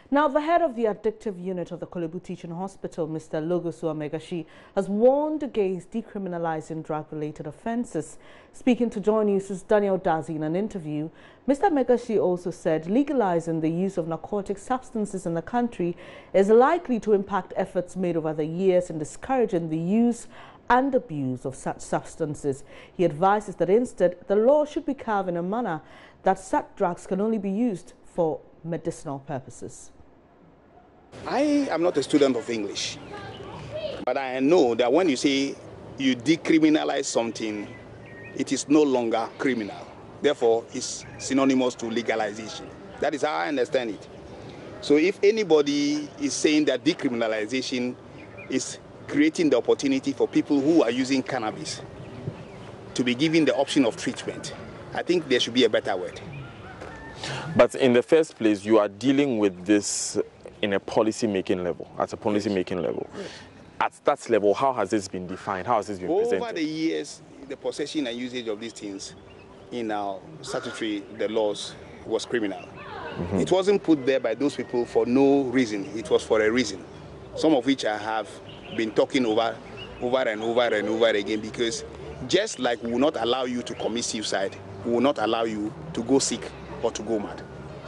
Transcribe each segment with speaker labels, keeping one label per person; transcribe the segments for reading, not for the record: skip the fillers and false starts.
Speaker 1: Now, the head of the addictive unit of the Kolebu Teaching Hospital, Mr. Logosu Amegashi, has warned against decriminalizing drug-related offences. Speaking to JoyNews' Daniel Dazi in an interview, Mr. Amegashi also said legalizing the use of narcotic substances in the country is likely to impact efforts made over the years in discouraging the use and abuse of such substances. He advises that instead, the law should be carved in a manner that such drugs can only be used for medicinal purposes.
Speaker 2: I am not a student of English, but I know that when you say you decriminalize something, it is no longer criminal. Therefore, it's synonymous to legalization. That is how I understand it. So if anybody is saying that decriminalization is creating the opportunity for people who are using cannabis to be given the option of treatment, I think there should be a better word.
Speaker 3: But in the first place, you are dealing with this in a policy-making level, at a policy-making level.
Speaker 2: Yes.
Speaker 3: At that level, how has this been defined? How has this been presented?
Speaker 2: Over the years, the possession and usage of these things in our statutory, the laws, was criminal. Mm-hmm. It wasn't put there by those people for no reason. It was for a reason, some of which I have been talking over and over again, because just like we will not allow you to commit suicide, we will not allow you to go sick or to go mad.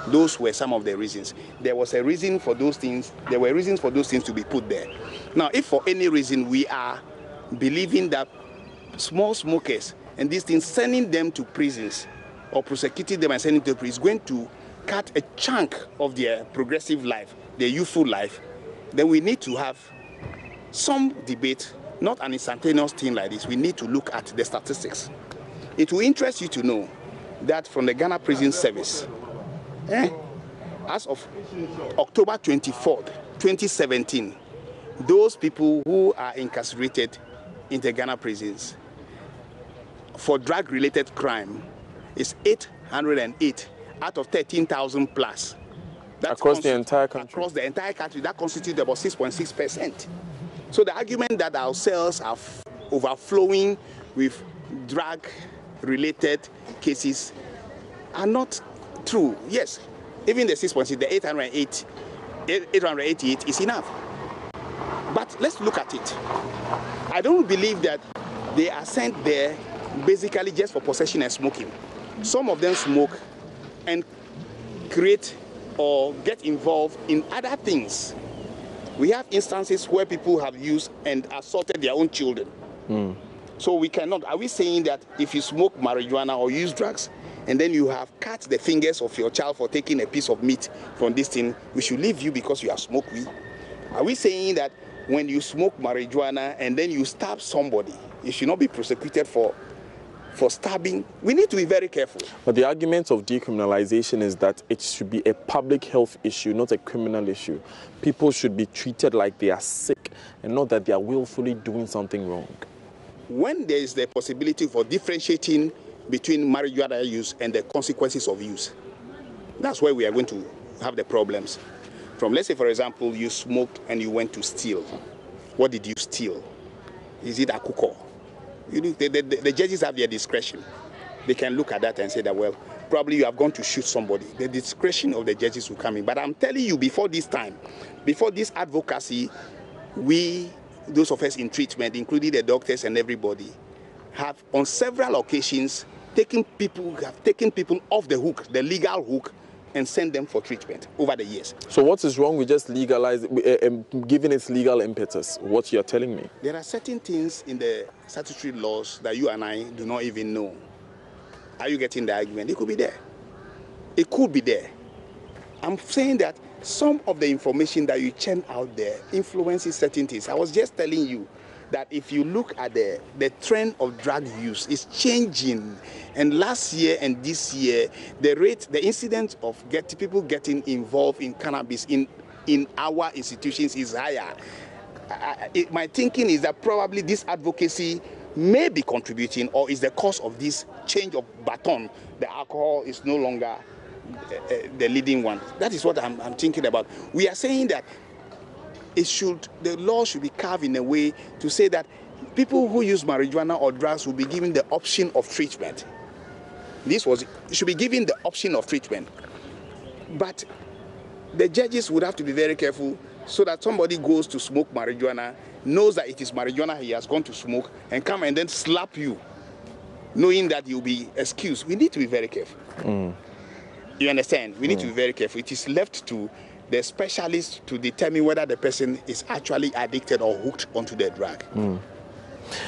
Speaker 2: Those were some of the reasons. There was a reason for those things. There were reasons for those things to be put there. Now, if for any reason we are believing that small smokers and these things, sending them to prisons or prosecuting them and sending them to prison is going to cut a chunk of their progressive life, their youthful life, then we need to have some debate, not an instantaneous thing like this. We need to look at the statistics. It will interest you to know that from the Ghana Prison Service, as of October 24th, 2017, those people who are incarcerated in the Ghana prisons for drug-related crime is 808 out of 13,000 plus.
Speaker 3: Across the entire country? Across
Speaker 2: the entire country, that constitutes about 6.6%. So the argument that our cells are overflowing with drug-related cases are not true. Yes, even the 6.6, the 888 is enough. But let's look at it. I don't believe that they are sent there basically just for possession and smoking. Some of them smoke and create or get involved in other things. We have instances where people have used and assaulted their own children. So we cannot, are we saying that if you smoke marijuana or use drugs and then you have cut the fingers of your child for taking a piece of meat from this thing, we should leave you because you have smoked weed? Are we saying that when you smoke marijuana and then you stab somebody, you should not be prosecuted for stabbing? We need to be very careful.
Speaker 3: But the argument of decriminalization is that it should be a public health issue, not a criminal issue. People should be treated like they are sick and not that they are willfully doing something wrong.
Speaker 2: When there is the possibility for differentiating between marijuana use and the consequences of use, that's where we are going to have the problems. From, let's say, for example, you smoked and you went to steal. What did you steal? Is it alcohol? The judges have their discretion. They can look at that and say that, well, probably you have gone to shoot somebody. The discretion of the judges will come in. But I'm telling you, before this time, before this advocacy, we, those of us in treatment, including the doctors and everybody, have on several occasions taken people off the hook, the legal hook, and send them for treatment over the years.
Speaker 3: So what is wrong with just legalizing, giving its legal impetus, what you're telling me?
Speaker 2: There are certain things in the statutory laws that you and I do not even know. Are you getting the argument? It could be there. It could be there. I'm saying that some of the information that you churn out there influences certain things. I was just telling you that if you look at the trend of drug use is changing, and last year and this year, the incidence of people getting involved in cannabis in our institutions is higher. My thinking is that probably this advocacy may be contributing, or is the cause of this change of baton. The alcohol is no longer the leading one. That is what I'm thinking about. We are saying that the law should be carved in a way to say that people who use marijuana or drugs will be given the option of treatment. Should be given the option of treatment. But the judges would have to be very careful so that somebody goes to smoke marijuana, knows that it is marijuana he has gone to smoke, and come and then slap you, knowing that you'll be excused. We need to be very careful. You understand? We need to be very careful. It is left to the specialist to determine whether the person is actually addicted or hooked onto the drug.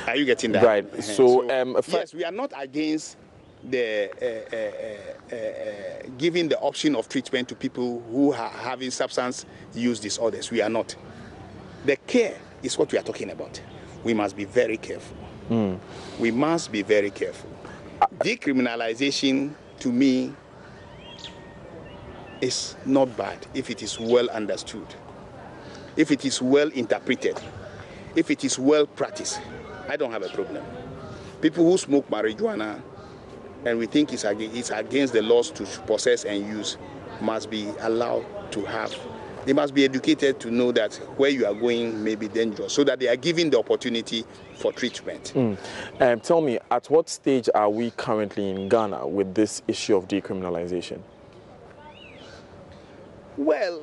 Speaker 2: Are you getting that?
Speaker 3: Right. So,
Speaker 2: yes, we are not against the giving the option of treatment to people who are having substance use disorders. We are not. The care is what we are talking about. We must be very careful. We must be very careful. Decriminalization, to me, is not bad if it is well understood, if it is well interpreted, if it is well practiced. I don't have a problem. People who smoke marijuana and we think it's against the laws to possess and use must be allowed to have. They must be educated to know that where you are going may be dangerous, so that they are given the opportunity for treatment.
Speaker 3: Tell me, at what stage are we currently in Ghana with this issue of decriminalization?
Speaker 2: Well,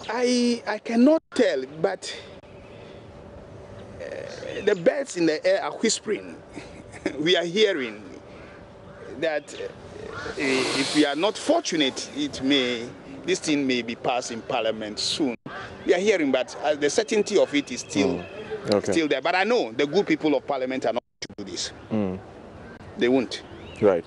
Speaker 2: I cannot tell, but the birds in the air are whispering. We are hearing that if we are not fortunate, this thing may be passed in Parliament soon. We are hearing, but the certainty of it is still there. But I know the good people of Parliament are not to do this. They won't.
Speaker 3: Right.